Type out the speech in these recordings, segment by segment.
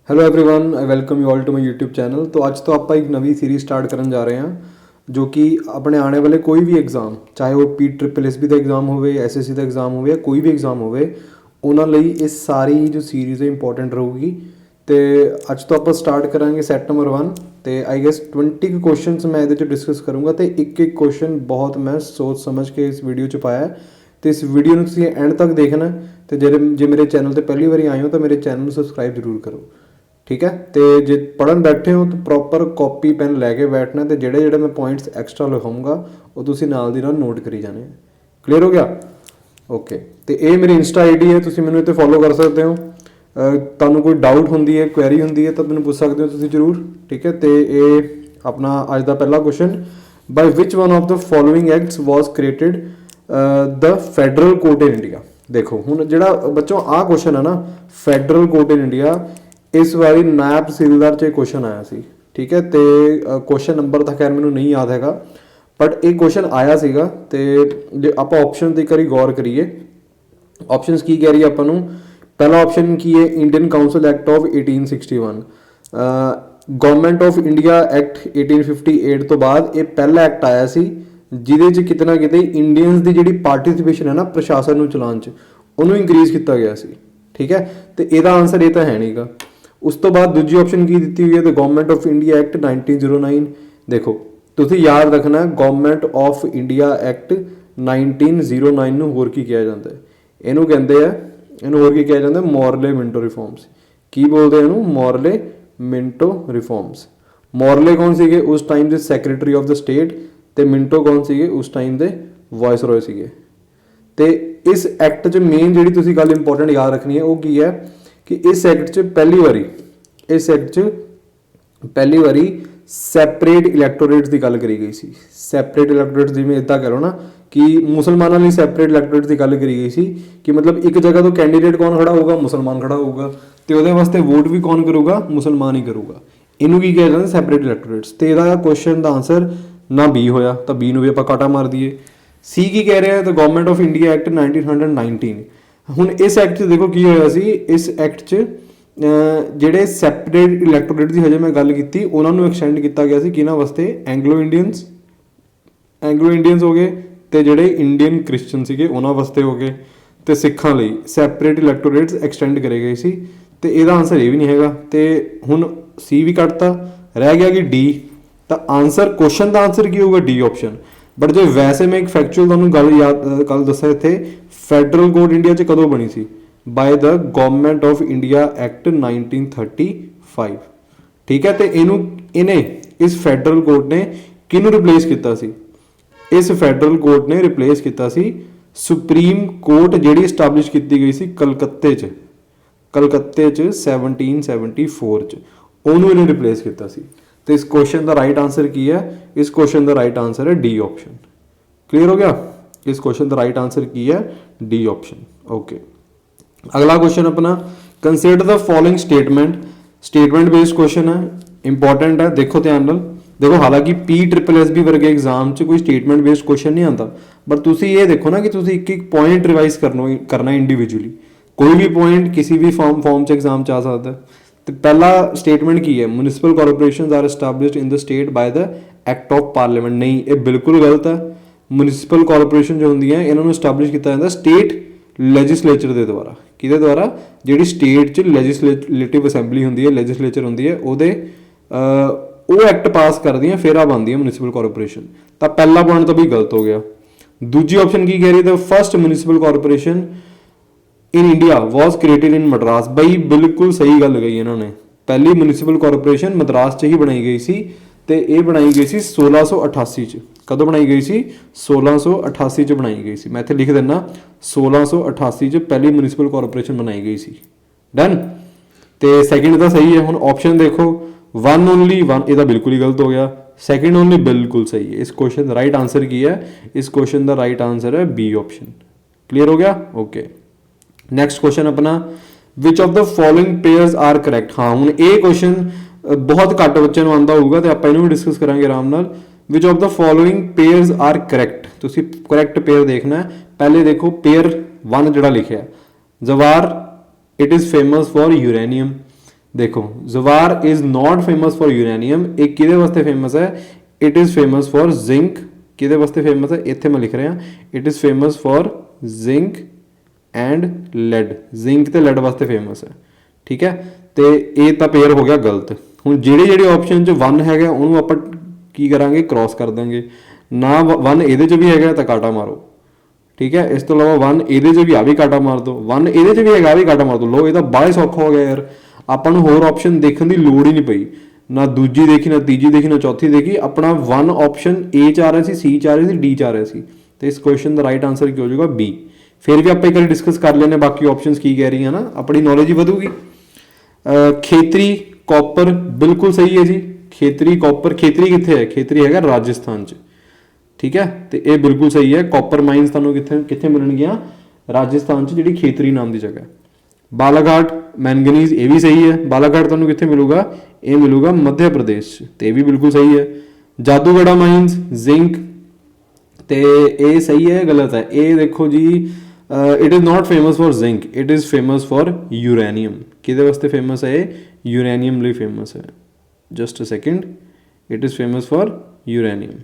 Hello everyone, I welcome you all to my YouTube channel. तो ਅੱਜ ਤੋਂ ਆਪਾਂ ਇੱਕ ਨਵੀਂ ਸੀਰੀਜ਼ ਸਟਾਰਟ ਕਰਨ ਜਾ ਰਹੇ ਹਾਂ ਜੋ ਕਿ ਆਪਣੇ ਆਉਣੇ ਵਾਲੇ ਕੋਈ ਵੀ ਐਗਜ਼ਾਮ, ਚਾਹੇ ਉਹ PSSB ਦਾ ਐਗਜ਼ਾਮ ਹੋਵੇ, SSC ਦਾ ਐਗਜ਼ਾਮ ਹੋਵੇ ਜਾਂ ਕੋਈ ਵੀ ਐਗਜ਼ਾਮ ਹੋਵੇ, ਉਹਨਾਂ ਲਈ ਇਹ ਸਾਰੀ ਜੋ ਸੀਰੀਜ਼ ਹੈ ਇੰਪੋਰਟੈਂਟ ਰਹੂਗੀ। ਤੇ ਅੱਜ ਤੋਂ ਆਪਾਂ ਸਟਾਰਟ ਕਰਾਂਗੇ ਸੈਟ ਨੰਬਰ 1 ਤੇ ਆਈ ਗੈਸ 20 ਕੁਐਸਚਨਸ ਮੈਂ ਇਹਦੇ 'ਚ ਡਿਸਕਸ ਕਰੂੰਗਾ ਤੇ ਇੱਕ ਕੁਐਸਚਨ ਬਹੁਤ ਮੈਂ ਸੋਚ ਸਮਝ ਕੇ ਇਸ ਵੀਡੀਓ 'ਚ ਪਾਇਆ ਤੇ ਇਸ ਵੀਡੀਓ ਨੂੰ ਤੁਸੀਂ ਐਂਡ ਤੱਕ ਦੇਖਣਾ ਤੇ ਜੇ ਮੇਰੇ ਚੈਨਲ ਤੇ ਪਹਿਲੀ ਵਾਰੀ ਆਏ ਹੋ ਤਾਂ ਮੇਰੇ ਚੈਨਲ ਨੂੰ ਸਬਸਕ੍ਰਾइब ਜ਼ਰੂਰ ਕਰੋ, ठीक है। तो जे पढ़न बैठे हो तो प्रॉपर कॉपी पेन लैके बैठना तो जेडे मैं पॉइंट्स एक्सट्रा लिखाऊंगा वो तुसी नाल दी नाल नोट करी जाने। क्लीयर हो गया? ओके। तो ये मेरी इंस्टा ID है, तुसी मैनू इत्थे फॉलो कर सकते हो। तुहानू कोई डाउट होंदी है, क्वेरी होंदी है तो मैनू पूछ सकते हो तुसी जरूर, ठीक है। तो ये अपना अज का पहला question, by which one of the following acts was created the federal court in India. देखो हुण जिहड़ा बच्चों आ क्वेश्चन है ना, फैडरल कोर्ट इन इंडिया, इस बारी नायब तहसीलदार च क्वेश्चन आया सी, ठीक है। तो क्वेश्चन नंबर तो खैर मैनू नहीं याद हैगा, बट एक क्वेश्चन आया सीगा। तो जे आप ऑप्शन ते एक बारी गौर करिए, ऑप्शनस की कह रही है आपां नूं। पहला ऑप्शन की है Indian council act of 1861, government of India act 1858 तो बाद ये पहला एक्ट आया सी जिहदे च किते ना किते इंडियंस की जिहड़ी पार्टिसिपेशन है ना प्रशासन नूं चलाउण च उहनूं इंक्रीज़ किया गया सी, ठीक है। तो इहदा आंसर ये तो है नहीं गा। उस तो बाद दूजी ऑप्शन की दी हुई है the government of India act 1909। देखो तुसीं याद रखना गवर्नमेंट ऑफ इंडिया एक्ट 1909 नूं होर की कहा जाता है, इनू कहते हैं, इनू होर की कहा जाता है मॉरले मिंटो रिफॉर्म्स। की बोलते हैं इनू? Morley Minto reforms. मॉरले कौन सीगे उस टाइम के सैक्रटरी ऑफ द स्टेट ते मिंटो कौन सीगे उस टाइम के वाइस रॉय सीगे। ते इस एक्ट च मेन जिहड़ी तुसीं गल इंपॉर्टेंट याद रखनी है वो की है कि इस एक्ट च पहली बारी सैपरेट इलैक्टोरेट्स की गल करी गई सी। सैपरेट इलैक्टोरेट्स जिवें इदां कह लो ना कि मुसलमानों लिए सैपरेट इलैक्टोरेट्स की गल करी गई सी कि मतलब एक जगह तो कैंडीडेट कौन खड़ा होगा? मुसलमान खड़ा होगा, तो वो वास्ते वोट भी कौन करूगा? मुसलमान ही करूगा। इनू की कहा जाता सैपरेट इलैक्टोरेट्स। तो यदा क्वेश्चन का आंसर ना बी होया, तो बी नूं भी आपां काटा मार दईए। सी की कह रहे हैं तो गवर्नमेंट ऑफ इंडिया एक्ट 1919। हुण इस एक्ट देखो की होया सी, इस एक्ट च ਜਿਹੜੇ ਸੈਪਰੇਟ ਇਲੈਕਟੋਰੇਟ ਦੀ ਹਜੇ ਮੈਂ ਗੱਲ ਕੀਤੀ ਉਹਨਾਂ ਨੂੰ ਐਕਸਟੈਂਡ ਕੀਤਾ ਗਿਆ ਸੀ ਕਿਹਨਾਂ ਵਾਸਤੇ? ਐਂਗਲੋ ਇੰਡੀਅਨਸ ਹੋ ਗਏ ਤੇ ਜਿਹੜੇ ਇੰਡੀਅਨ ਕ੍ਰਿਸਚਨ ਸੀਗੇ ਉਹਨਾਂ ਵਾਸਤੇ ਹੋ ਗਏ ਤੇ ਸਿੱਖਾਂ ਲਈ ਸੈਪਰੇਟ ਇਲੈਕਟੋਰੇਟਸ ਐਕਸਟੈਂਡ ਕਰੇ ਗਏ ਸੀ। ਤੇ ਇਹਦਾ ਆਨਸਰ ਇਹ ਵੀ ਨਹੀਂ ਹੈਗਾ ਤੇ ਹੁਣ ਸੀ ਵੀ ਕੱਟਤਾ, ਰਹਿ ਗਿਆ ਕਿ ਡੀ। ਤਾਂ ਆਨਸਰ ਕੁਐਸਚਨ ਦਾ ਆਨਸਰ ਕੀ ਹੋਊਗਾ? D option. ਬਟ ਜੇ ਵੈਸੇ ਮੈਂ ਇੱਕ ਫੈਕਚੁਅਲ ਤੁਹਾਨੂੰ ਗੱਲ ਯਾਦ ਕੱਲ ਦੱਸਿਆ ਇੱਥੇ, ਫੈਡਰਲ ਕੋਡ ਇੰਡੀਆ 'ਚ ਕਦੋਂ ਬਣੀ ਸੀ? By the government of India act 1935, ठीक है। तो इन्हें इस फैडरल कोर्ट ने किनू रिप्लेस किया सी? इस फैडरल कोर्ट ने रिप्लेस किया सी सुप्रीम कोर्ट जिहड़ी इस्टैबलिश की गई सी कलकत्ते च 1774 च, उन्होंने इन्हें रिप्लेस किया सी। तो इस क्वेश्चन का राइट आंसर की है? इस क्वेश्चन का राइट आंसर है डी ऑप्शन। क्लियर हो गया? इस क्वेश्चन का राइट आंसर की है? D option. ओके। अगला क्वेश्चन अपना, consider the following statement based question है, इंपॉर्टेंट है, देखो ध्यान नाल। देखो हालांकि PSSB वर्गे एग्जाम च कोई स्टेटमेंट बेस्ड क्वेश्चन नहीं आता, बट तुसी ये देखो ना कि तुसी एक पॉइंट रिवाइज करना इंडिविजुअली, कोई भी पॉइंट किसी भी फॉर्म च एग्जाम च आ सकता है। तो पहला स्टेटमेंट की है? Municipal corporation are established in the state by the act of parliament. नहीं, ये बिल्कुल गलत है। म्यूनिसिपल कॉरपोरेशन जो होंगी इन्होंने एस्टैबलिश किया जाता स्टेट लैजिसलेचर के द्वारा। किहदे द्वारा? जिहड़ी स्टेट च लैजिसलेटिव असैंबली होंदी है, लैजिसलेचर होंदी है, ਉਹਦੇ ਉਹ एक्ट पास करदियां फिर आ बनदी है म्यूनिसिपल कॉरपोरेशन। तो पहला पॉइंट तो भी गलत हो गया। दूजी ऑप्शन की कह रही है? The first municipal corporation in India was created in Madras. बई बिल्कुल सही गल कही इन्होंने, पहली म्यूनिसिपल कॉरपोरेशन मद्रास च ही बनाई गई सी ते ये बनाई गई सी 1688 च। कदों बनाई गई सी? 1688 च बनाई गई सी। मैं इत्थे लिख देना 1688 च पहली म्यूनिसिपल कॉरपोरेशन बनाई गई सी। डन। तो सैकेंड तो सही है। हुण ऑप्शन देखो, वन ओनली वन, ये बिल्कुल ही गलत हो गया। सैकेंड ओनली बिल्कुल सही है। इस क्वेश्चन का राइट आंसर की है? इस क्वेश्चन का राइट आंसर है बी ऑप्शन। क्लियर हो गया? ओके। नैक्सट क्वेश्चन अपना, which of the following pairs are correct. हाँ हुण ये क्वेश्चन बहुत घट बच्चे को आता होगा तो आप इन्हू भी डिस्कस करांगे आराम नाल। Which of the following pairs are correct, तुसीं करैक्ट पेयर देखना है। पहले देखो पेयर 1 जिहड़ा लिखिया, Zawar it is famous for uranium. देखो Zawar is not famous for uranium, एक किहदे वास्ते फेमस है, it is famous for zinc, किहदे वास्ते फेमस है, इत्थे मैं लिख रहा, it is famous for zinc and lead, zinc ते लैड वास्ते फेमस है, ठीक है। तो ये तो पेयर हो गया गलत। हुण जिहड़ी जिहड़ी ऑप्शन च वन हैगा उहनूं आपां की करांगे, क्रॉस कर देंगे ना, वन इहदे च भी हैगा तो काटा मारो, ठीक है। इस तो इलावा वन इहदे च भी आ भी काटा मार दो, वन इहदे च भी हैगा भी काटा मार दो। लो ये तो बड़ा ही सौखा हो गया यार, ਆਪਾਂ ਨੂੰ होर ऑप्शन देखने की लोड़ ही नहीं पई, ना दूजी देखी ना तीजी देखी ना चौथी देखी, अपना वन ऑप्शन ए च आ रहा सी, सी च आ रहा सी, डी च आ रहा सी। तो इस क्वेश्चन का राइट आंसर की हो जाएगा बी। फिर भी आप एक बार डिस्कस कर लेने बाकी ऑप्शंस की कह रही है ना, अपनी नॉलेज ही ਵਧੂਗੀ। खेतरी कॉपर बिल्कुल सही है जी, खेतरी कॉपर, खेतरी कितने है, खेतरी है राजस्थान च, ठीक है। तो ये बिल्कुल सही है, कॉपर माइनस तुहानूं कित्थे कित्थे मिलणगीਆਂ, राजस्थान च जिहड़ी खेतरी नाम की जगह। बालाघाट मैंगनीज ये भी सही है, बालाघाट तुहानूं कित्थे मिलूगा, ये मिलूगा मध्य प्रदेश, तो ये भी बिल्कुल सही है। जादूगढ़ा माइनस जिंक, तो ये सही है गलत है, ये देखो जी it is not famous for zinc, it is famous for uranium. किहदे वास्ते फेमस है, यूरेनियम लिए फेमस है। Just a second, it is famous for uranium,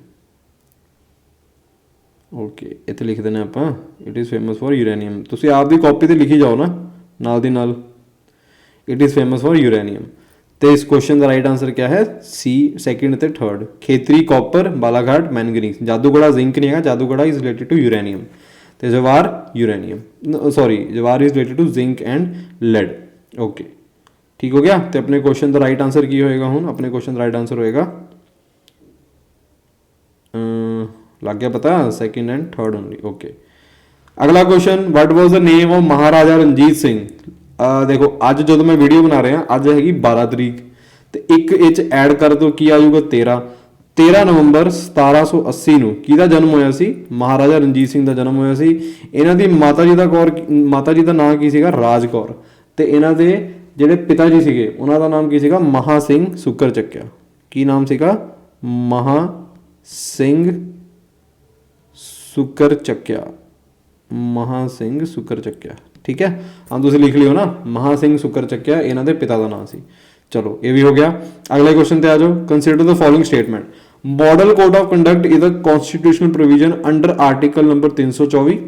okay इत्थे लिख देना आपां, it is famous for uranium. तुसीं आपदी कॉपी ते लिखी जाओ ना नाल दी नाल, it is famous for uranium. तो इस क्वेश्चन का राइट आंसर क्या है, सी सैकेंड ते third, Khetri copper, Balaghat manganese. Jaduguda zinc नहीं है, Jaduguda is related to uranium. तो Zawar uranium, sorry Zawar is related to zinc and lead, okay ठीक हो गया। तो अपने क्वेश्चन का राइट आंसर की होएगा, हुण अपने क्वेश्चन का राइट आंसर होएगा लग गया पता, second and third only, okay. अगला question, what was the name of Maharaja Ranjit Singh. देखो अज जो मैं वीडियो बना रहा अज हैगी 12 तरीक, तो एक इच ऐड कर दो की आ जाऊगा 13 नवंबर 1780 ਨੂੰ किहदा जन्म होया सी, महाराजा रणजीत सिंह का जन्म होया सी। इन्हां दी माता जी का माता जी का नाम की सीगा, राज कौर, ते इन्हां दे जिहड़े पिता जी सीगे उन्हां दा नाम की सीगा, महा सिंह सुकर चक्या। की नाम सीगा, महा सिंह सुकर चक्या, महा सिंह सुकर चक्या, ठीक है। हाँ तुम लिख लियो ना, महा सिंह सुकर चक्या इन्हां दे पिता का नाम सी। चलो ये भी हो गया। अगले क्वेश्चन पे आ जाओ, consider the following statement, model code of conduct is a constitutional provision under article number 324,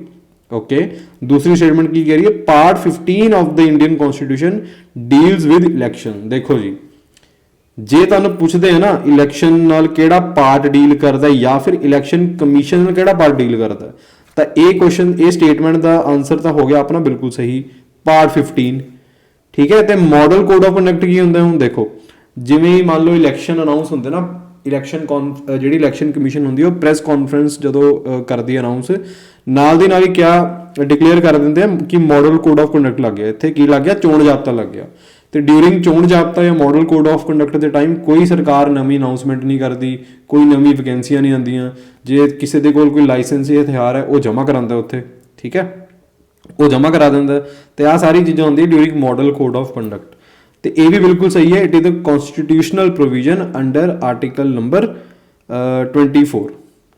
okay. दूसरी स्टेटमेंट की कह रही है, part 15 of the Indian constitution deals with election. देखो जी जे तुहानूं पुछदे हैं ना इलैक्शन नाल किहड़ा पार्ट डील करदा या फिर इलैक्शन कमीशन नाल किहड़ा पार्ट डील करदा, तो ये क्वेश्चन ये स्टेटमेंट का आंसर तो हो गया अपना बिल्कुल सही, पार्ट 15, ठीक है। तो मॉडल कोड ऑफ कंडक्ट की होंगे, हुण देखो जिवें मान लो इलैक्शन अनाउंस होंगे ना, इलैक्शन जी इलैक्शन कमीशन होंगी प्रैस कॉन्फ्रेंस जो करती अनाउंस, नाल दी नाल ही क्या डिकलेयर कर देंगे हैं कि मॉडल कोड ऑफ कंडक्ट लग गया, इत्थे की लग गया, चोण जाब्ता लग गया। तो ड्यूरिंग चोण जाब्ता या मॉडल कोड ऑफ कंडक्ट के टाइम कोई सरकार नवी अनाउंसमेंट नहीं करती, कोई नवी वैकेंसियां नहीं आंदियां, जे किसी के कोल कोई लाइसेंस या हथियार है वो जमा करांदा उत्थे, ठीक है, वो जमा करा देंदा। तो आ सारी चीज़ां होंदियां during model code of conduct. तो ये भी बिल्कुल सही है, it is the constitutional provision under article number 24,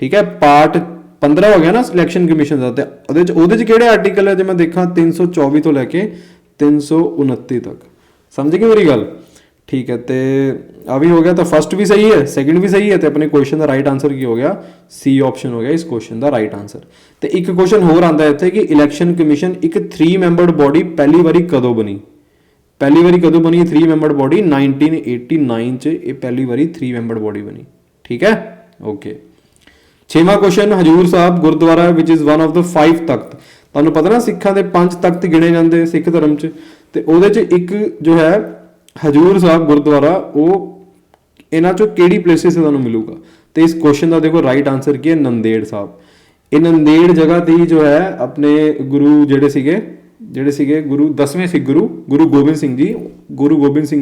ठीक है। पार्ट 15 हो गया ना सिलेक्शन कमीशन का, तो वो किहड़े आर्टिकल है जो मैं देखा 324 तो लैके 329 तक, समझ गए मेरी गल, ठीक है। तो आ भी हो गया, तो फर्स्ट भी सही है, सैकेंड भी सही है, तो अपने क्वेश्चन का राइट आंसर की हो गया, सी ऑप्शन हो गया इस क्वेश्चन का राइट आंसर। तो एक क्वेश्चन होर आता है इत्थे कि इलैक्शन कमीशन एक 3 मैंबर्ड बॉडी पहली बारी कदों बनी, पहली बारी कदों बनी 3 मैंबर्ड बॉडी, 1989 च ये पहली बारी 3 मैंबर्ड बॉडी बनी, ठीक है, okay. 6वां question, Hazur Sahib gurdwara which is one of the 5 Takht. तुहानूं पता ना सिखां दे 5 तख्त गिने जाते सिख धर्म च, तो वो एक जो है हजूर साहब गुरुद्वारा, वो इन्हां चों किहड़ी प्लेसिस से तुहानूं मिलूगा। तो इस क्वेश्चन का देखो राइट आंसर की है, नंदेड़ साहब। ये नंदेड़ जगह ते ही जो है अपने गुरु जिहड़े सीगे गुरु 10वें सिख गुरु गोबिंद सिंह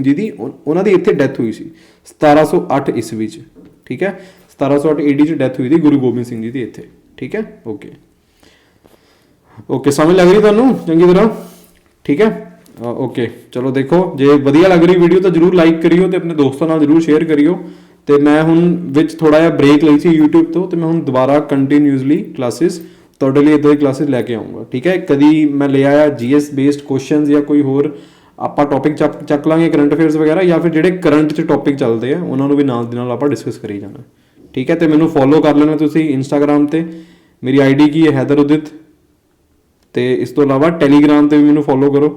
जी की उन्होंने इत्थे डेथ हुई सी 1708 ईस्वी च, ठीक है, 1708 AD च डेथ हुई थी गुरु गोबिंद सिंह जी की इत्थे, ठीक है, ओके ओके। समझ लग रही तुहानूं चंगी तरह, ठीक है, ओके। चलो देखो जे वधिया लग रही वीडियो तो जरूर लाइक करियो, तो अपने दोस्तों नाल जरूर शेयर करियो। तो मैं हुण विच थोड़ा जिहा ब्रेक लई सी यूट्यूब तो मैं हुण दोबारा कंटीन्यूअसली क्लासिस तुहाडे लई इदां दी क्लासिस लैके आऊँगा, ठीक है। कदी मैं ले आया GS बेस्ड क्वेश्चनस या कोई होर ਆਪਾਂ ਟੌਪਿਕ ਚੱਕ ਲਾਂਗੇ ਕਰੰਟ ਅਫੇਅਰਸ ਵਗੈਰਾ, ਜਾਂ ਫਿਰ ਜਿਹੜੇ ਕਰੰਟ 'ਚ ਟੌਪਿਕ ਚੱਲਦੇ ਆ ਉਹਨਾਂ ਨੂੰ ਵੀ ਨਾਲ ਦੀ ਨਾਲ ਆਪਾਂ ਡਿਸਕਸ ਕਰੀ ਜਾਣਾ। ਠੀਕ ਹੈ, ਤੇ ਮੈਨੂੰ ਫੋਲੋ ਕਰ ਲੈਣਾ ਤੁਸੀਂ ਇੰਸਟਾਗ੍ਰਾਮ ਤੇ, ਮੇਰੀ ਆਈਡੀ ਕੀ ਹੈ ਹੈਦਰ ਉਦਿਤ, ਤੇ ਇਸ ਤੋਂ ਇਲਾਵਾ ਟੈਲੀਗ੍ਰਾਮ ਤੇ ਵੀ ਮੈਨੂੰ ਫੋਲੋ ਕਰੋ।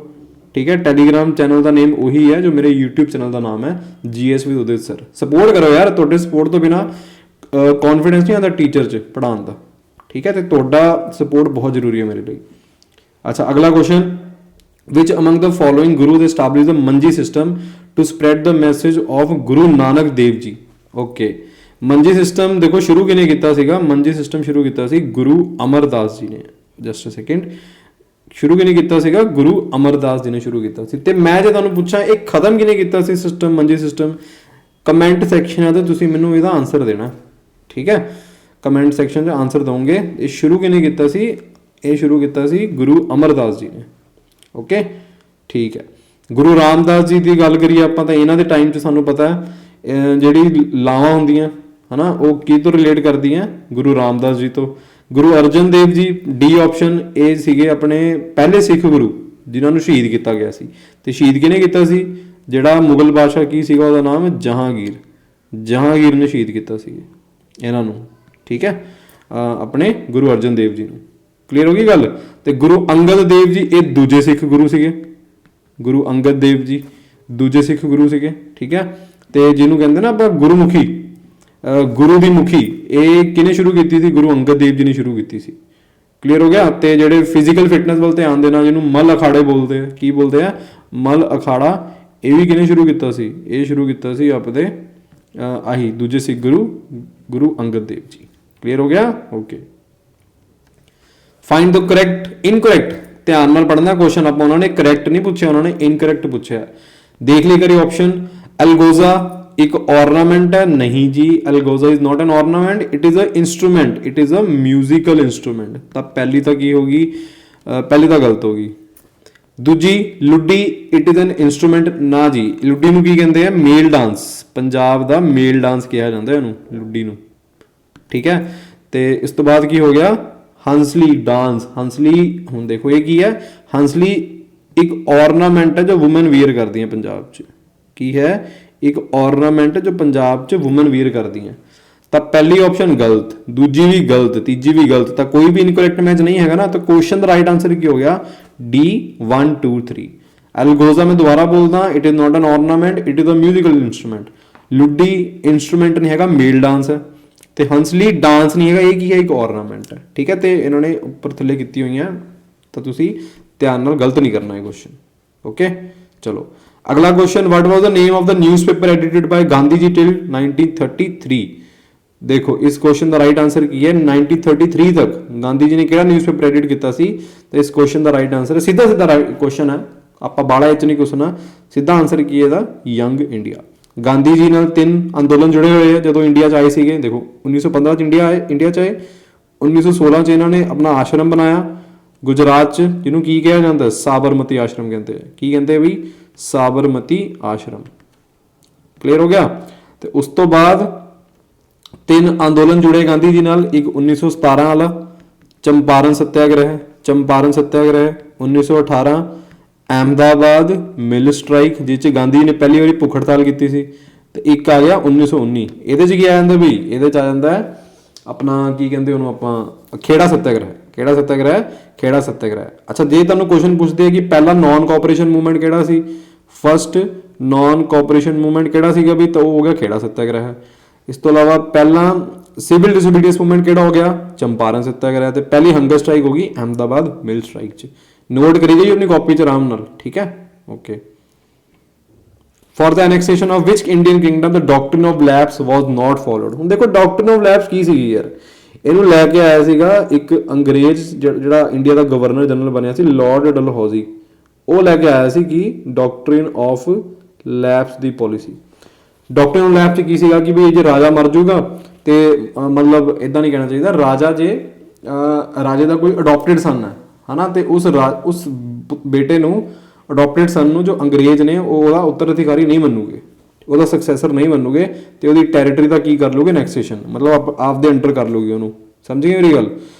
ਠੀਕ ਹੈ, ਟੈਲੀਗ੍ਰਾਮ ਚੈਨਲ ਦਾ ਨੇਮ ਉਹੀ ਹੈ ਜੋ ਮੇਰੇ YouTube ਚੈਨਲ ਦਾ ਨਾਮ ਹੈ, GS with Udit sir. Support ਕਰੋ ਯਾਰ, ਤੁਹਾਡੇ ਸਪੋਰਟ ਤੋਂ ਬਿਨਾ ਕੌਨਫੀਡੈਂਸ ਨਹੀਂ ਆਉਂਦਾ ਟੀਚਰ 'ਚ ਪੜ੍ਹਾਉਣ ਦਾ। ਠੀਕ ਹੈ, ਤੇ ਤੁਹਾਡਾ ਸਪੋਰਟ ਬਹੁਤ ਜ਼ਰੂਰੀ ਹੈ ਮੇਰੇ ਲਈ। ਅੱਛਾ, ਅਗਲਾ question, which among the following gurus established the manji system to spread the message of Guru Nanak Dev Ji? Okay, ਮੰਜੀ ਸਿਸਟਮ ਦੇਖੋ ਸ਼ੁਰੂ ਕਿਹਨੇ ਕੀਤਾ ਸੀਗਾ? ਮੰਜੀ ਸਿਸਟਮ ਸ਼ੁਰੂ ਕੀਤਾ ਸੀ ਗੁਰੂ ਅਮਰਦਾਸ ਜੀ ਨੇ। ਜਸਟ ਅ ਸੈਕਿੰਡ, ਸ਼ੁਰੂ ਕਿਹਨੇ ਕੀਤਾ ਸੀਗਾ? ਗੁਰੂ ਅਮਰਦਾਸ ਜੀ ਨੇ ਸ਼ੁਰੂ ਕੀਤਾ ਸੀ। ਤੇ ਮੈਂ ਜੇ ਤੁਹਾਨੂੰ ਪੁੱਛਾਂ ਇਹ ਖਤਮ ਕਿਹਨੇ ਕੀਤਾ ਸੀ ਸਿਸਟਮ, ਮੰਜੀ ਸਿਸਟਮ? ਕਮੈਂਟ ਸੈਕਸ਼ਨ ਹੈ ਤੇ ਤੁਸੀਂ ਮੈਨੂੰ ਇਹਦਾ ਆਨਸਰ ਦੇਣਾ। ਠੀਕ ਹੈ, ਕਮੈਂਟ ਸੈਕਸ਼ਨ 'ਚ ਆਨਸਰ ਦੋਗੇ। ਇਹ ਸ਼ੁਰੂ ਕਿਹਨੇ ਕੀਤਾ ਸੀ? ਇਹ ਸ਼ੁਰੂ ਕੀਤਾ ਸੀ ਗੁਰੂ ਅਮਰਦਾਸ ਜੀ ਨੇ। ਓਕੇ, ਠੀਕ ਹੈ। ਗੁਰੂ ਰਾਮਦਾਸ ਜੀ ਦੀ ਗੱਲ ਕਰੀਏ ਆਪਾਂ ਤਾਂ ਇਹਨਾਂ ਦੇ ਟਾਈਮ 'ਚ ਸਾਨੂੰ ਪਤਾ ਹੈ ਜਿਹੜੀ ਲਾਵਾਂ ਹੁੰਦੀਆਂ ਹੈ ਨਾ, ਉਹ ਕੀ ਤੋਂ ਰਿਲੇਟ ਕਰਦੀਆਂ? ਗੁਰੂ ਰਾਮਦਾਸ ਜੀ ਤੋਂ। ਗੁਰੂ ਅਰਜਨ ਦੇਵ ਜੀ, ਡੀ ਆਪਸ਼ਨ, ਇਹ ਸੀਗੇ ਆਪਣੇ ਪਹਿਲੇ ਸਿੱਖ ਗੁਰੂ ਜਿਨ੍ਹਾਂ ਨੂੰ ਸ਼ਹੀਦ ਕੀਤਾ ਗਿਆ ਸੀ। ਤੇ ਸ਼ਹੀਦ ਕਿਹਨੇ ਕੀਤਾ ਸੀ? ਜਿਹੜਾ ਮੁਗਲ ਬਾਦਸ਼ਾਹ ਕੀ ਸੀਗਾ ਉਹਦਾ ਨਾਮ? ਜਹਾਂਗੀਰ। ਜਹਾਂਗੀਰ ਨੇ ਸ਼ਹੀਦ ਕੀਤਾ ਸੀ ਇਹਨਾਂ ਨੂੰ। ਠੀਕ ਹੈ, ਆਪਣੇ ਗੁਰੂ ਅਰਜਨ ਦੇਵ ਜੀ ਨੂੰ। ਕਲੀਅਰ ਹੋ ਗਈ ਗੱਲ? ਤੇ ਗੁਰੂ ਅੰਗਦ ਦੇਵ ਜੀ ਇਹ ਦੂਜੇ ਸਿੱਖ ਗੁਰੂ ਸੀਗੇ। ਗੁਰੂ ਅੰਗਦ ਦੇਵ ਜੀ ਦੂਜੇ ਸਿੱਖ ਗੁਰੂ ਸੀਗੇ। ਠੀਕ ਹੈ, ਤੇ ਜਿਹਨੂੰ ਕਹਿੰਦੇ ਨਾ ਆਪਾਂ ਗੁਰਮੁਖੀ, ਗੁਰੂ ਦੀ ਮੁਖੀ, ਇਹ ਕਿਹਨੇ ਸ਼ੁਰੂ ਕੀਤੀ ਸੀ? ਗੁਰੂ ਅੰਗਦ ਦੇਵ ਜੀ ਨੇ ਸ਼ੁਰੂ ਕੀਤੀ ਸੀ। ਕਲੀਅਰ ਹੋ ਗਿਆ? ਤੇ ਜਿਹੜੇ ਫਿਜ਼ੀਕਲ ਫਿਟਨੈਸ ਵੱਲ ਧਿਆਨ ਦੇਣਾ, ਜਿਹਨੂੰ ਮਲ ਅਖਾੜੇ ਬੋਲਦੇ ਆ, ਕੀ ਬੋਲਦੇ ਆ? ਮਲ ਅਖਾੜਾ, ਇਹ ਵੀ ਕਿਹਨੇ ਸ਼ੁਰੂ ਕੀਤਾ ਸੀ? ਇਹ ਸ਼ੁਰੂ ਕੀਤਾ ਸੀ ਆਪਣੇ ਆਹੀ ਦੂਜੇ ਸਿੱਖ ਗੁਰੂ ਗੁਰੂ ਅੰਗਦ ਦੇਵ ਜੀ। ਕਲੀਅਰ ਹੋ ਗਿਆ? ਓਕੇ। ਫਾਈਂਡ ਦ ਕਰੈਕਟ ਇਨਕਰੈਕਟ, ਧਿਆਨ ਨਾਲ ਪੜ੍ਹਨਾ ਕੁਐਸਚਨ। ਆਪਾਂ ਉਹਨਾਂ ਨੇ ਕਰੈਕਟ ਨਹੀਂ ਪੁੱਛਿਆ, ਉਹਨਾਂ ਨੇ ਇਨਕਰੈਕਟ ਪੁੱਛਿਆ। ਦੇਖ ਲਈ ਕਰੀ ਆਪਸ਼ਨ। ਅਲਗੋਜ਼ਾ ਇੱਕ ornament ਹੈ? ਨਹੀਂ ਜੀ, algoza is not an ornament, it is a instrument, it is a musical instrument. ਤਾਂ ਪਹਿਲੀ ਤਾਂ ਕੀ ਹੋਗੀ? ਪਹਿਲੀ ਤਾਂ ਗਲਤ ਹੋ ਗਈ। ਦੂਜੀ, Luddi it is an instrument? ਨਾ ਜੀ, ਲੁੱਡੀ ਨੂੰ ਕੀ ਕਹਿੰਦੇ ਆ? ਮੇਲ ਡਾਂਸ। ਪੰਜਾਬ ਦਾ ਮੇਲ ਡਾਂਸ ਕਿਹਾ ਜਾਂਦਾ ਇਹਨੂੰ, ਲੁੱਡੀ ਨੂੰ। ਠੀਕ ਹੈ, ਤੇ ਇਸ ਤੋਂ ਬਾਅਦ ਕੀ ਹੋ ਗਿਆ? ਹੰਸਲੀ ਡਾਂਸ। ਹੰਸਲੀ, ਹੁਣ ਦੇਖੋ ਇਹ ਕੀ ਹੈ? ਹੰਸਲੀ ਇੱਕ ornament ਹੈ ਜੋ ਵੂਮਨ ਵੀਅਰ ਕਰਦੀਆਂ ਪੰਜਾਬ 'ਚ। ਕੀ ਹੈ? ਇੱਕ ornament ਜੋ ਪੰਜਾਬ 'ਚ ਵੂਮਨ ਵੀਅਰ ਕਰਦੀਆਂ। ਤਾਂ ਪਹਿਲੀ ਆਪਸ਼ਨ ਗਲਤ, ਦੂਜੀ ਵੀ ਗਲਤ, ਤੀਜੀ ਵੀ ਗਲਤ, ਤਾਂ ਕੋਈ ਵੀ ਇਨਕਰੈਕਟ ਮੈਚ ਨਹੀਂ ਹੈਗਾ ਨਾ। ਤਾਂ ਕੁਐਸਚਨ ਦਾ ਰਾਈਟ ਆਂਸਰ ਕੀ ਹੋ ਗਿਆ? D 1 2 3। ਐਲਗੋਜ਼ਾ ਮੈਂ ਦੁਬਾਰਾ ਬੋਲਦਾ, it is not an ornament, it is a musical instrument. ਲੁੱਡੀ ਇੰਸਟਰੂਮੈਂਟ ਨਹੀਂ ਹੈਗਾ, ਮੇਲ ਡਾਂਸ ਹੈ। ਤੇ ਹੰਸਲੀ ਡਾਂਸ ਨਹੀਂ ਹੈਗਾ, ਇਹ ਕੀ ਹੈ? ਇੱਕ ornament ਹੈ। ਠੀਕ ਹੈ, ਤੇ ਇਹਨਾਂ ਨੇ ਉੱਪਰ ਥੱਲੇ ਕੀਤੀ ਹੋਈਆਂ, ਤਾਂ ਤੁਸੀਂ ਧਿਆਨ ਨਾਲ ਗਲਤ ਨਹੀਂ ਕਰਨਾ ਇਹ ਕੁਐਸਚਨ। ਓਕੇ, ਚਲੋ ਅਗਲਾ question. What was the name of the newspaper edited by Gandhi ji till 1933? ਦੇਖੋ ਇਸ ਕੁਐਸਚਨ ਦਾ ਰਾਈਟ ਆਂਸਰ ਕੀ ਹੈ? 1933 ਤੱਕ ਗਾਂਧੀ ਜੀ ਨੇ ਕਿਹੜਾ ਨਿਊਜ਼ਪੇਪਰ ਐਡਿਟ ਕੀਤਾ ਸੀ? ਤੇ ਇਸ ਕੁਐਸਚਨ ਦਾ ਰਾਈਟ ਆਂਸਰ ਸਿੱਧਾ ਕੁਐਸਚਨ ਹੈ, ਆਪਾਂ ਬਾਲਾ ਵਿੱਚ ਨਹੀਂ ਕੁਛਣਾ। ਸਿੱਧਾ ਆਂਸਰ ਕੀ ਹੈ ਇਹਦਾ? Young India. ਗਾਂਧੀ ਜੀ ਨਾਲ 3 ਅੰਦੋਲਨ ਜੁੜੇ ਹੋਏ ਆ ਜਦੋਂ ਇੰਡੀਆ 'ਚ ਆਏ ਸੀਗੇ। ਦੇਖੋ 1915 'ਚ ਇੰਡੀਆ 'ਚ ਆਏ, 1916 'ਚ ਇਹਨਾਂ ਨੇ ਆਪਣਾ ਆਸ਼ਰਮ ਬਣਾਇਆ ਗੁਜਰਾਤ 'ਚ, ਜਿਹਨੂੰ ਕੀ ਕਿਹਾ ਜਾਂਦਾ? ਸਾਬਰਮਤੀ ਆਸ਼ਰਮ ਕਹਿੰਦੇ ਆ। ਕੀ ਕਹਿੰਦੇ ਬਈ? ਸਾਬਰਮਤੀ ਆਸ਼ਰਮ। ਕਲੀਅਰ ਹੋ ਗਿਆ? ਤੇ ਉਸ ਤੋਂ ਬਾਅਦ 3 ਅੰਦੋਲਨ ਜੁੜੇ ਗਾਂਧੀ ਜੀ ਨਾਲ। ਇੱਕ 1917 ਵਾਲਾ ਚੰਪਾਰਨ ਸੱਤਿਆਗ੍ਰਹਿ, 1918 ਅਹਿਮਦਾਬਾਦ ਮਿਲ ਸਟ੍ਰਾਈਕ, ਜਿਸ 'ਚ ਗਾਂਧੀ ਜੀ ਨੇ ਪਹਿਲੀ ਵਾਰੀ ਭੁੱਖ ਹੜਤਾਲ ਕੀਤੀ ਸੀ। ਤੇ ਇੱਕ ਆ ਗਿਆ 1919, ਇਹਦੇ 'ਚ ਕੀ ਆ ਜਾਂਦਾ ਬਈ? ਇਹਦੇ 'ਚ ਆ ਜਾਂਦਾ ਹੈ ਆਪਣਾ ਕੀ ਕਹਿੰਦੇ ਉਹਨੂੰ ਆਪਾਂ? ਖੇੜਾ ਸੱਤਿਆਗ੍ਰਹਿ। ਕਿਹੜਾ ਸੱਤਿਆਗ੍ਰਹਿ? ਖੇੜਾ ਸੱਤਿਆਗ੍ਰਹਿ। ਅੱਛਾ, ਜੇ ਤੁਹਾਨੂੰ ਕੁਐਸਚਨ ਪੁੱਛਦੇ ਆ ਕਿ ਪਹਿਲਾ ਨਾਨ ਕੋਆਪਰੇਸ਼ਨ ਮੂਵਮੈਂਟ ਕਿਹੜਾ ਸੀ? ਫਸਟ ਨਾਨ ਕੋਆਪਰੇਸ਼ਨ ਮੂਵਮੈਂਟ ਕਿਹੜਾ ਸੀਗਾ ਵੀ? ਤਾਂ ਉਹ ਹੋ ਗਿਆ ਖੇੜਾ ਸੱਤਿਆਗ੍ਰਹਿ। ਇਸ ਤੋਂ ਇਲਾਵਾ ਪਹਿਲਾ ਸਿਵਲ ਡਿਸਓਬੀਡੀਐਂਸ ਮੂਵਮੈਂਟ ਕਿਹੜਾ ਹੋ ਗਿਆ? ਚੰਪਾਰਨ ਸੱਤਿਆਗ੍ਰਹਿ। ਤੇ ਪਹਿਲੀ ਹੰਗਰ ਸਟ੍ਰਾਈਕ ਹੋ ਗਈ ਅਹਿਮਦਾਬਾਦ ਮਿਲ ਸਟ੍ਰਾਈਕ 'ਚ। ਨੋਟ ਕਰੀ ਜਾਈਏ ਆਪਣੀ ਕਾਪੀ 'ਚ ਆਰਾਮ ਨਾਲ। ਠੀਕ ਹੈ, okay. For the annexation of which Indian kingdom the doctrine of lapse was not followed? ਹੁਣ ਦੇਖੋ ਡਾਕਟ੍ਰਿਨ ਆਫ ਲੈਪਸ ਕੀ ਸੀਗੀ ਯਾਰ? ਇਹਨੂੰ ਲੈ ਕੇ ਆਇਆ ਸੀਗਾ ਇੱਕ ਅੰਗਰੇਜ਼ ਜਿਹੜਾ ਇੰਡੀਆ ਦਾ ਗਵਰਨਰ ਜਨਰਲ ਬਣਿਆ ਸੀ, ਲਾਰਡ ਡਲਹੌਜ਼ੀ। ਉਹ ਲੈ ਕੇ ਆਇਆ ਸੀ ਕਿ doctrine of lapse the policy. Doctrine of lapse 'ਚ ਕੀ ਸੀਗਾ ਕਿ ਵੀ ਜੇ ਰਾਜਾ ਮਰ ਜਾਊਗਾ ਤੇ ਮਤਲਬ ਇਦਾਂ ਨਹੀਂ ਕਹਿਣਾ ਚਾਹੀਦਾ, ਰਾਜਾ ਜੇ ਰਾਜੇ ਦਾ ਕੋਈ ਅਡੋਪਟਡ ਸਨ ਹੈ ਹਨਾ, ਤੇ ਉਸ ਬੇਟੇ ਨੂੰ ਅਡੋਪਟਡ ਸਨ ਨੂੰ ਜੋ ਅੰਗਰੇਜ਼ ਨੇ ਉਹ ਉਹਦਾ ਉੱਤਰਾਧਿਕਾਰੀ ਨਹੀਂ ਮੰਨੂਗੇ, ਉਹਦਾ ਸਕਸੈਸਰ ਨਹੀਂ ਮੰਨੂਗੇ, ਤੇ ਉਹਦੀ ਟੈਰੀਟਰੀ ਦਾ ਕੀ ਕਰ ਲੂਗੇ? ਐਨੈਕਸੇਸ਼ਨ, ਮਤਲਬ ਆਪਦੇ ਅੰਡਰ ਕਰ ਲੂਗੇ ਉਹਨੂੰ। ਸਮਝ ਗਏ ਮੇਰੀ ਗੱਲ?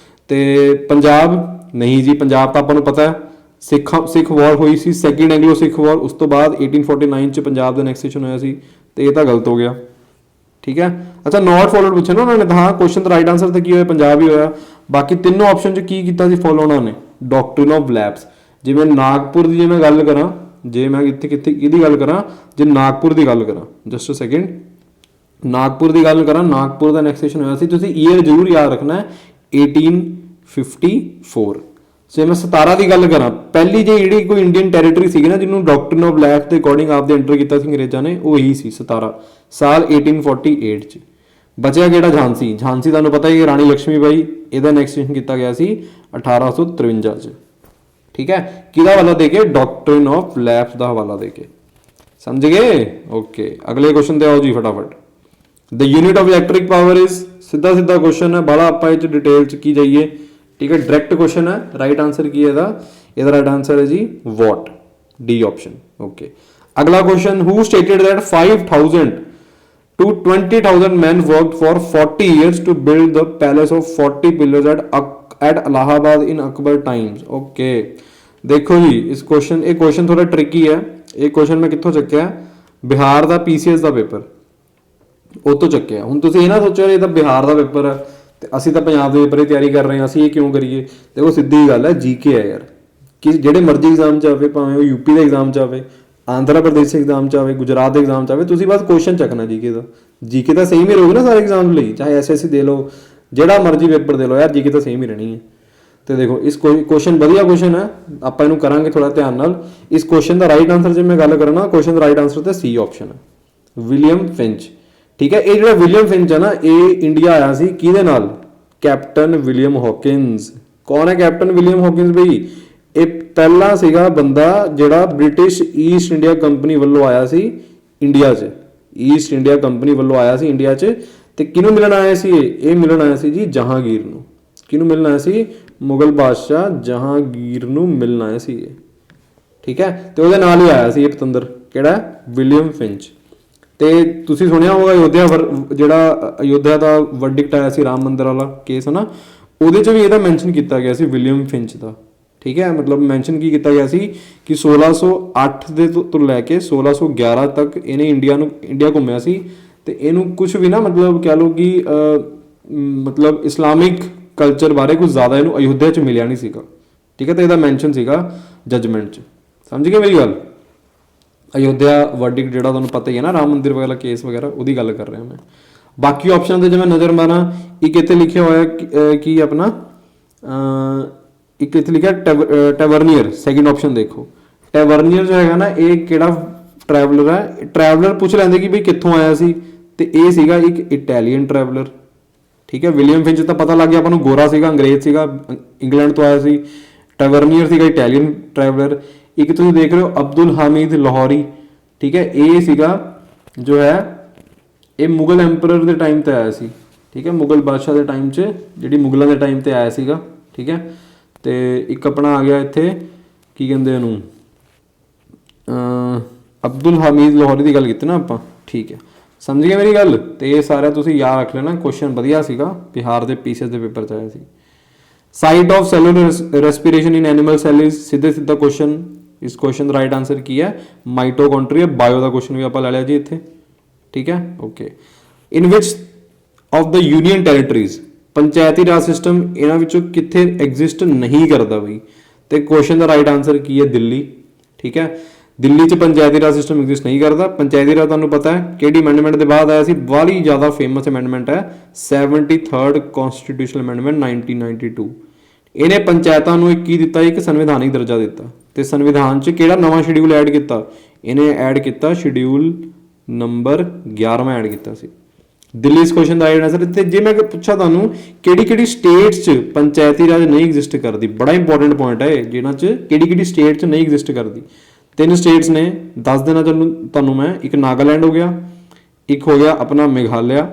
ਤੇ ਪੰਜਾਬ ਨਹੀਂ ਜੀ, ਪੰਜਾਬ ਤਾਂ ਆਪਾਂ ਨੂੰ ਪਤਾ ਹੈ ਸਿੱਖ ਵਾਰ ਹੋਈ ਸੀ, ਸੈਕਿੰਡ ਐਂਗਲੋ ਸਿੱਖ ਵਾਰ, ਉਸ ਤੋਂ ਬਾਅਦ 1849 ਚ ਪੰਜਾਬ ਦਾ ਐਨੈਕਸੇਸ਼ਨ ਹੋਇਆ ਸੀ, ਤੇ ਇਹ ਤਾਂ ਗਲਤ ਹੋ ਗਿਆ। ਠੀਕ ਹੈ, ਅੱਛਾ ਨਾਟ ਫੋਲੋਡ ਪੁੱਛਿਆ ਨਾ ਉਹਨਾਂ ਨੇ, ਤਾਂ ਹਾਂ ਕੁਐਸਚਨ ਦਾ ਰਾਈਟ ਆਂਸਰ ਤਾਂ ਕੀ ਹੋਇਆ, ਪੰਜਾਬ ਹੀ ਹੋਇਆ। ਬਾਕੀ ਤਿੰਨੋਂ ਆਪਸ਼ਨ ਚ ਕੀ ਕੀਤਾ ਸੀ ਫੋਲੋ ਉਹਨਾਂ ਨੇ, ਡਾਕਟ੍ਰਿਨ ਆਫ ਲੈਪਸ। ਜਿਵੇਂ ਨਾਗਪੁਰ ਦੀ ਜੇ ਮੈਂ ਗੱਲ ਕਰਾਂ, ਜੇ ਮੈਂ ਕਿੱਥੇ ਕਿੱਥੇ ਇਹਦੀ ਗੱਲ ਕਰਾਂ, ਜੇ ਨਾਗਪੁਰ ਦੀ ਗੱਲ ਕਰਾਂ, ਜਸਟ ਅ ਸੈਕਿੰਡ, ਨਾਗਪੁਰ ਦੀ ਗੱਲ ਕਰਾਂ, ਨਾਗਪੁਰ ਦਾ ਐਨੈਕਸੇਸ਼ਨ ਹੋਇਆ ਸੀ, ਤੁਸੀਂ ਈਅਰ ਜ਼ਰੂਰ ਯਾਦ ਰੱਖਣਾ ਹੈ 1854। ਜੇ ਮੈਂ 17 ਦੀ ਗੱਲ ਕਰਾਂ, ਪਹਿਲੀ ਜਿਹੜੀ ਕੋਈ ਇੰਡੀਅਨ ਟੈਰੀਟਰੀ ਸੀਗੀ ਨਾ ਜਿਹਨੂੰ ਡਾਕਟ੍ਰਿਨ ਆਫ ਲੈਪਸ ਦੇ ਅਕੋਰਡਿੰਗ ਆਪਦੇ ਅੰਡਰ ਕੀਤਾ ਸੀ ਅੰਗਰੇਜ਼ਾਂ ਨੇ, ਉਹ ਇਹੀ ਸੀ 17 ਸਾਲ 1848 ਚ। ਬਚਿਆ ਕਿਹੜਾ, ਝਾਂਸੀ। ਝਾਂਸੀ ਤੁਹਾਨੂੰ ਪਤਾ ਹੀ ਰਾਣੀ ਲక్ష్ਮੀ ਬਾਈ, ਇਹਦਾ ਐਨੈਕਸੇਸ਼ਨ ਕੀਤਾ ਗਿਆ ਸੀ 1853 ਚ। ਠੀਕ ਹੈ, ਕਿਹਦਾ ਹਵਾਲਾ ਦੇ ਕੇ, ਡਾਕਟ੍ਰਿਨ ਆਫ ਲੈਪਸ ਦਾ ਹਵਾਲਾ ਦੇ ਕੇ। ਸਮਝ ਗਏ? ਓਕੇ, ਅਗਲੇ ਕੁਐਸਚਨ ਤੇ ਆਓ ਜੀ ਫਟਾਫਟ। The unit of electric power is, ਸਿੱਧਾ ਸਿੱਧਾ ਕੁਐਸਚਨ ਹੈ, ਬਾਲਾ ਆਪਾਂ ਇਹ ਚ ਡਿਟੇਲ ਚ ਕੀ ਜਾਈਏ। ਠੀਕ ਹੈ, ਡਾਇਰੈਕਟ ਕੁਐਸਚਨ ਹੈ। ਰਾਈਟ ਆਂਸਰ ਕੀ ਹੈ ਇਹਦਾ ਰਾਈਟ ਆਂਸਰ ਹੈ ਜੀ ਵਾਟ, ਡੀ ਆਪਸ਼ਨ। ਓਕੇ, ਅਗਲਾ question, who stated that 5000 to 20,000 men worked for 40 years to build the palace of 40 pillars at Allahabad in Akbar times। Okay, देखो जी इस क्वेश्चन, ਇਹ क्वेश्चन थोड़ा ट्रिकी है। ਇਹ क्वेश्चन मैं ਕਿੱਥੋਂ ਚੱਕਿਆ, ਬਿਹਾਰ ਦਾ ਪੀਸੀਐਸ ਦਾ ਪੇਪਰ, ਉਹ ਤੋਂ ਚੱਕਿਆ। ਹੁਣ ਤੁਸੀਂ ਇਹ ਨਾ ਸੋਚੋ ਇਹ ਤਾਂ ਬਿਹਾਰ ਦਾ ਪੇਪਰ ਹੈ ਤੇ ਅਸੀਂ ਤਾਂ ਪੰਜਾਬ ਦੇ ਪੇਪਰ ਦੀ ਤਿਆਰੀ ਕਰ ਰਹੇ ਹਾਂ, ਅਸੀਂ ਇਹ ਕਿਉਂ ਕਰੀਏ। ਦੇਖੋ ਸਿੱਧੀ ਗੱਲ ਹੈ, ਜੀਕੇ ਹੈ ਯਾਰ, ਕਿ ਜਿਹੜੇ ਮਰਜ਼ੀ ਐਗਜ਼ਾਮ 'ਚ ਆਵੇ, ਭਾਵੇਂ ਉਹ ਯੂਪੀ ਦਾ ਐਗਜ਼ਾਮ 'ਚ ਆਵੇ, ਆਂਧਰਾ ਪ੍ਰਦੇਸ਼ ਐਗਜ਼ਾਮ 'ਚ ਆਵੇ, ਗੁਜਰਾਤ ਦੇ ਐਗਜ਼ਾਮ 'ਚ ਆਵੇ, ਤੁਸੀਂ ਬਸ ਕੁਐਸਚਨ ਚੱਕਣਾ ਜੀਕੇ ਦਾ। ਜੀਕੇ ਤਾਂ ਸੇਮ ਹੀ ਰਹੂਗੀ ਨਾ ਸਾਰੇ ਐਗਜ਼ਾਮ ਲਈ, ਚਾਹੇ ਐਸਐਸਸੀ ਦੇ ਲਓ, ਜਿਹੜਾ ਮਰਜ਼ੀ ਪੇਪਰ ਦੇ ਲਓ ਯਾਰ, ਜੀਕੇ ਤਾਂ ਸੇਮ ਹੀ ਰਹਿਣੀ ਹੈ। ਤੇ ਦੇਖੋ ਇਸ ਕੁਐਸਚਨ ਵਧੀਆ ਕੁਐਸਚਨ ਹੈ, ਆਪਾਂ ਇਹਨੂੰ ਕਰਾਂਗੇ ਥੋੜਾ ਧਿਆਨ ਨਾਲ। ਇਸ ਕੁਐਸਚਨ ਦਾ ਰਾਈਟ ਆਂਸਰ ਜੇ ਮੈਂ ਗੱਲ ਕਰਾਂ ਨਾ, ਕੁਐਸਚਨ ਦਾ ਰਾਈਟ ਆਂਸਰ ਤਾਂ ਸੀ ਆਪਸ਼ਨ ਹੈ, ਵਿਲੀਅਮ ਫਿੰਚ। ਠੀਕ ਹੈ, ਇਹ ਜਿਹੜਾ ਵਿਲੀਅਮ ਫਿੰਚ ਹੈ ਨਾ, ਇਹ ਇੰਡੀਆ ਆਇਆ ਸੀ ਕਿਹਦੇ ਨਾਲ, ਕੈਪਟਨ ਵਿਲੀਅਮ ਹੌਕਿੰਸ। ਕੌਣ ਹੈ ਕੈਪਟਨ ਵਿਲੀਅਮ ਹੌਕਿੰਸ ਬਈ? ਇਹ ਪਹਿਲਾ ਸੀਗਾ ਬੰਦਾ ਜਿਹੜਾ ਬ੍ਰਿਟਿਸ਼ ਈਸਟ ਇੰਡੀਆ ਕੰਪਨੀ ਵੱਲੋਂ ਆਇਆ ਸੀ ਇੰਡੀਆ 'ਚ, ਈਸਟ ਇੰਡੀਆ ਕੰਪਨੀ ਵੱਲੋਂ ਆਇਆ ਸੀ ਇੰਡੀਆ 'ਚ। ਤੇ ਕਿਹਨੂੰ ਮਿਲਣ ਆਇਆ ਸੀ ਇਹ ਮਿਲਣ ਆਇਆ ਸੀ ਜੀ ਜਹਾਂਗੀਰ ਨੂੰ। ਕਿਹਨੂੰ ਮਿਲਣ ਆਇਆ ਸੀ? ਮੁਗਲ ਬਾਦਸ਼ਾਹ ਜਹਾਂਗੀਰ ਨੂੰ ਮਿਲਣ ਆਇਆ ਸੀ ਇਹ। ਠੀਕ ਹੈ, ਤੇ ਉਹਦੇ ਨਾਲ ਹੀ ਆਇਆ ਸੀ ਇਹ ਪਤੰਦਰ, ਕਿਹੜਾ, ਵਿਲੀਅਮ ਫਿੰਚ। ਤੇ ਤੁਸੀਂ ਸੁਣਿਆ ਹੋਗਾ ਜਿਹੜਾ ਅਯੋਧਿਆ ਦਾ ਵਰਡਿਕਟ ਆਇਆ ਸੀ ਰਾਮ ਮੰਦਿਰ ਵਾਲਾ ਕੇਸ ਹੈ ਨਾ, ਉਹਦੇ 'ਚ ਵੀ ਇਹਦਾ ਮੈਂਸ਼ਨ ਕੀਤਾ ਗਿਆ ਸੀ ਵਿਲੀਅਮ ਫਿੰਚ ਦਾ। ਠੀਕ ਹੈ, ਮਤਲਬ ਮੈਂਸ਼ਨ ਕੀ ਕੀਤਾ ਗਿਆ ਸੀ ਕਿ 1608 ਦੇ ਤੋਂ ਲੈ ਕੇ 1611 ਤੱਕ ਇਹਨੇ ਇੰਡੀਆ ਘੁੰਮਿਆ ਸੀ। ਤੇ ਇਹਨੂੰ ਕੁਝ ਵੀ ਨਾ ਮਤਲਬ ਕਹਿ ਲਓ ਕਿ ਮਤਲਬ ਇਸਲਾਮਿਕ ਕਲਚਰ ਬਾਰੇ ਕੁਝ ਜ਼ਿਆਦਾ ਇਹਨੂੰ ਅਯੋਧਿਆ 'ਚ ਮਿਲਿਆ ਨਹੀਂ ਸੀਗਾ। ਠੀਕ ਹੈ, ਤੇ ਇਹਦਾ ਮੈਂਸ਼ਨ ਸੀਗਾ ਜਜਮੈਂਟ 'ਚ। ਸਮਝ ਗਏ ਮੇਰੀ ਗੱਲ? ਅਯੋਧਿਆ ਵਰਡਿਕਟ ਜਿਹੜਾ ਤੁਹਾਨੂੰ ਪਤਾ ਹੀ ਹੈ ਨਾ, ਰਾਮ ਮੰਦਿਰ ਵਗੈਰਾ ਕੇਸ ਵਗੈਰਾ, ਉਹਦੀ ਗੱਲ ਕਰ ਰਿਹਾ ਮੈਂ। ਬਾਕੀ ਆਪਸ਼ਨ ਤੇ ਜੇ ਮੈਂ ਨਜ਼ਰ ਮਾਰਾਂ, ਇੱਕ ਇੱਥੇ ਲਿਖਿਆ ਹੋਇਆ ਕੀ ਆਪਣਾ, ਇੱਕ ਇੱਥੇ ਲਿਖਿਆ ਟੈਵਰਨੀਅਰ, ਸੈਕਿੰਡ ਆਪਸ਼ਨ ਦੇਖੋ। ਟੈਵਰਨੀਅਰ ਜੋ ਹੈਗਾ ਨਾ, ਇਹ ਕਿਹੜਾ ਟਰੈਵਲਰ ਹੈ? ਟਰੈਵਲਰ ਪੁੱਛ ਲੈਂਦੇ ਕਿ ਬਈ ਕਿੱਥੋਂ ਆਇਆ ਸੀ, ਤੇ ਇਹ ਸੀਗਾ ਇੱਕ ਇਟਾਲੀਅਨ ਟਰੈਵਲਰ। ਠੀਕ ਹੈ, ਵਿਲੀਅਮ ਫਿੰਚ ਤਾਂ ਪਤਾ ਲੱਗ ਗਿਆ ਆਪਾਂ ਨੂੰ, ਗੋਰਾ ਸੀਗਾ, ਅੰਗਰੇਜ਼ ਸੀਗਾ, ਇੰਗਲੈਂਡ ਤੋਂ ਆਇਆ ਸੀ। ਟੈਵਰਨੀਅਰ ਸੀਗਾ ਇਟਾਲੀਅਨ ਟਰੈਵਲਰ। ਇੱਕ ਤੁਸੀਂ ਦੇਖ ਰਹੇ ਹੋ ਅਬਦੁਲ ਹਾਮਿਦ ਲਾਹੌਰੀ। ਠੀਕ ਹੈ, ਇਹ ਸੀਗਾ ਜੋ ਹੈ ਇਹ ਮੁਗਲ ਐਂਪਰਰ ਦੇ ਟਾਈਮ ਤੇ ਆਇਆ ਸੀ। ਠੀਕ ਹੈ, ਮੁਗਲ ਬਾਦਸ਼ਾਹ ਦੇ ਟਾਈਮ 'ਚ, ਜਿਹੜੀ ਮੁਗਲਾਂ ਦੇ ਟਾਈਮ ਤੇ ਆਇਆ ਸੀਗਾ। ਠੀਕ ਹੈ, ਤੇ ਇੱਕ ਆਪਣਾ ਆ ਗਿਆ ਇੱਥੇ ਕੀ ਕਹਿੰਦੇ ਇਹਨੂੰ, ਅਬਦੁਲ ਹਾਮਿਦ ਲਾਹੌਰੀ ਦੀ ਗੱਲ ਕੀਤੀ ਨਾ ਆਪਾਂ। ਠੀਕ ਹੈ, ਸਮਝ ਗਏ ਮੇਰੀ ਗੱਲ? ਤੇ ਇਹ ਸਾਰਾ ਤੁਸੀਂ ਯਾਦ ਰੱਖ ਲੈਣਾ, ਕੁਐਸਚਨ ਵਧੀਆ ਸੀਗਾ, ਬਿਹਾਰ ਦੇ ਪੀਸੀਐਸ ਦੇ ਪੇਪਰ 'ਚ ਆਇਆ ਸੀ। Site of cellular respiration in animal cell is, ਸਿੱਧੇ ਸਿੱਧਾ ਕੁਐਸਚਨ। ਇਸ ਕੁਐਸਚਨ ਦਾ ਰਾਈਟ ਆਂਸਰ ਕੀ ਹੈ? ਮਾਈਟੋਕੌਂਡਰੀਆ। ਬਾਇਓ ਦਾ ਕੁਐਸਚਨ ਵੀ ਆਪਾਂ ਲੈ ਲਿਆ ਜੀ ਇੱਥੇ। ਠੀਕ ਹੈ, okay. In which of the union territories, Panchayati Raj system ਇਹਨਾਂ ਵਿੱਚੋਂ ਕਿੱਥੇ ਐਗਜ਼ਿਸਟ ਨਹੀਂ ਕਰਦਾ ਬਈ? ਤੇ ਕੁਐਸਚਨ ਦਾ ਰਾਈਟ ਆਂਸਰ ਕੀ ਹੈ? ਦਿੱਲੀ। ਠੀਕ ਹੈ, ਦਿੱਲੀ 'ਚ ਪੰਚਾਇਤੀ ਰਾਜ ਸਿਸਟਮ ਐਗਜ਼ਿਸਟ ਨਹੀਂ ਕਰਦਾ। ਪੰਚਾਇਤੀ ਰਾਜ ਤੁਹਾਨੂੰ ਪਤਾ ਹੈ ਕਿਹੜੀ ਅਮੈਂਡਮੈਂਟ ਦੇ ਬਾਅਦ ਆਇਆ ਸੀ? ਬਾਹਲੀ ਜ਼ਿਆਦਾ ਫੇਮਸ ਅਮੈਂਡਮੈਂਟ ਹੈ 73rd ਕਨਸਟੀਟਿਊਸ਼ਨਲ ਅਮੈਂਡਮੈਂਟ 1992। ਇਹਨੇ ਪੰਚਾਇਤਾਂ ਨੂੰ ਕੀ ਦਿੱਤਾ? ਇੱਕ ਸੰਵਿਧਾਨਿਕ ਦਰਜਾ ਦਿੱਤਾ। ਤੇ ਸੰਵਿਧਾਨ 'ਚ ਕਿਹੜਾ ਨਵਾਂ ਸ਼ਡਿਊਲ ਐਡ ਕੀਤਾ? ਇਹਨੇ ਐਡ ਕੀਤਾ ਸ਼ਡਿਊਲ ਨੰਬਰ 11ਵਾਂ ਐਡ ਕੀਤਾ ਸੀ। ਦਿੱਲੀ ਇਸ ਕੁਐਸਚਨ ਦਾ ਰਾਈਟ ਆਂਸਰ। ਤੇ ਜੇ ਮੈਂ ਪੁੱਛਾਂ ਤੁਹਾਨੂੰ ਕਿਹੜੀ ਸਟੇਟਸ 'ਚ ਪੰਚਾਇਤੀ ਰਾਜ ਨਹੀਂ ਐਗਜ਼ਿਸਟ ਕਰਦੀ, ਬੜਾ ਇੰਪੋਰਟੈਂਟ ਪੁਆਇੰਟ ਹੈ ਜਿਹਨਾਂ 'ਚ ਕਿਹੜੀ ਸਟੇਟ 'ਚ ਨਹੀਂ ਐਗਜ਼ਿਸਟ ਕਰਦੀ। 3 ਸਟੇਟਸ ਨੇ, ਦੱਸ ਦੇਣਾ ਤੁਹਾਨੂੰ ਮੈਂ। ਇੱਕ ਨਾਗਾਲੈਂਡ ਹੋ ਗਿਆ, ਇੱਕ ਹੋ ਗਿਆ ਆਪਣਾ ਮੇਘਾਲਿਆ,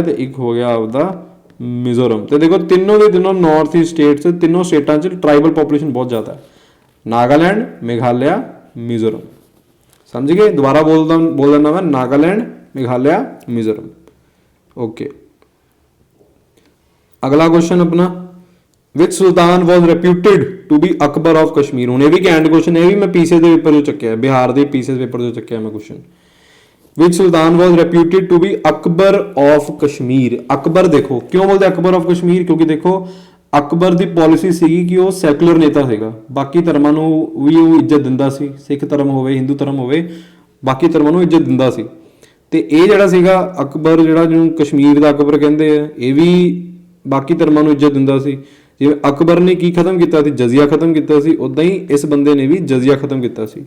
ਤੇ ਇੱਕ ਹੋ ਗਿਆ ਆਪਦਾ ਮਿਜ਼ੋਰਮ। ਤੇ ਦੇਖੋ ਤਿੰਨੋਂ ਦੇ ਤਿੰਨੋਂ ਨਾਰਥ ਈਸਟ ਸਟੇਟਸ, ਤਿੰਨੋਂ ਸਟੇਟਾਂ 'ਚ ਟ੍ਰਾਈਬਲ ਪੋਪੂਲੇਸ਼ਨ ਬਹੁਤ ਜ਼ਿਆਦਾ ਹੈ। ਨਾਗਾਲੈਂਡ, ਮੇਘਾਲਿਆ, ਮਿਜ਼ੋਰਮ। ਸਮਝ ਗਏ? ਦੁਬਾਰਾ ਬੋਲ ਦਿੰਦਾ ਮੈਂ, ਨਾਗਾਲੈਂਡ, ਮੇਘਾਲਿਆ, ਮਿਜ਼ੋਰਮ। ਓਕੇ, ਅਗਲਾ ਕੁਐਸਚਨ ਆਪਣਾ which sultan was reputed to be Akbar of Kashmir. ਹੁਣ ਇਹ ਵੀ ਕੈਂਡ ਕੁਐਸਚਨ, ਇਹ ਵੀ ਮੈਂ ਪੀਸੀਐਸ ਦੇ ਪੇਪਰ ਤੋਂ ਚੱਕਿਆ, ਬਿਹਾਰ ਦੇ ਪੀਸੀਐਸ ਪੇਪਰ ਤੋਂ ਚੱਕਿਆ ਮੈਂ question. Which sultan was reputed to be Akbar of Kashmir. Akbar ਦੇਖੋ ਕਿਉਂ ਬੋਲਦੇ ਅਕਬਰ ਆਫ ਕਸ਼ਮੀਰ, ਕਿਉਂਕਿ ਦੇਖੋ ਅਕਬਰ ਦੀ ਪਾਲਿਸੀ ਸੀਗੀ ਕਿ ਉਹ ਸੈਕੂਲਰ ਨੇਤਾ ਸੀਗਾ, ਬਾਕੀ ਧਰਮਾਂ ਨੂੰ ਵੀ ਉਹ ਇੱਜ਼ਤ ਦਿੰਦਾ ਸੀ, ਸਿੱਖ ਧਰਮ ਹੋਵੇ ਹਿੰਦੂ ਧਰਮ ਹੋਵੇ ਬਾਕੀ ਧਰਮਾਂ ਨੂੰ ਇੱਜ਼ਤ ਦਿੰਦਾ ਸੀ। ਤੇ ਇਹ ਜਿਹੜਾ ਸੀਗਾ ਅਕਬਰ, ਜਿਹੜਾ ਜਿਹਨੂੰ ਕਸ਼ਮੀਰ ਦਾ ਅਕਬਰ ਕਹਿੰਦੇ ਆ, ਇਹ ਵੀ ਬਾਕੀ ਧਰਮਾਂ ਨੂੰ ਇੱਜ਼ਤ ਦਿੰਦਾ ਸੀ। ਜਿਵੇਂ ਅਕਬਰ ਨੇ ਕੀ ਖਤਮ ਕੀਤਾ ਸੀ, ਜਜ਼ੀਆ ਖਤਮ ਕੀਤਾ ਸੀ, ਉਦਾਂ ਹੀ ਇਸ ਬੰਦੇ ਨੇ ਵੀ ਜਜ਼ੀਆ ਖਤਮ ਕੀਤਾ ਸੀ।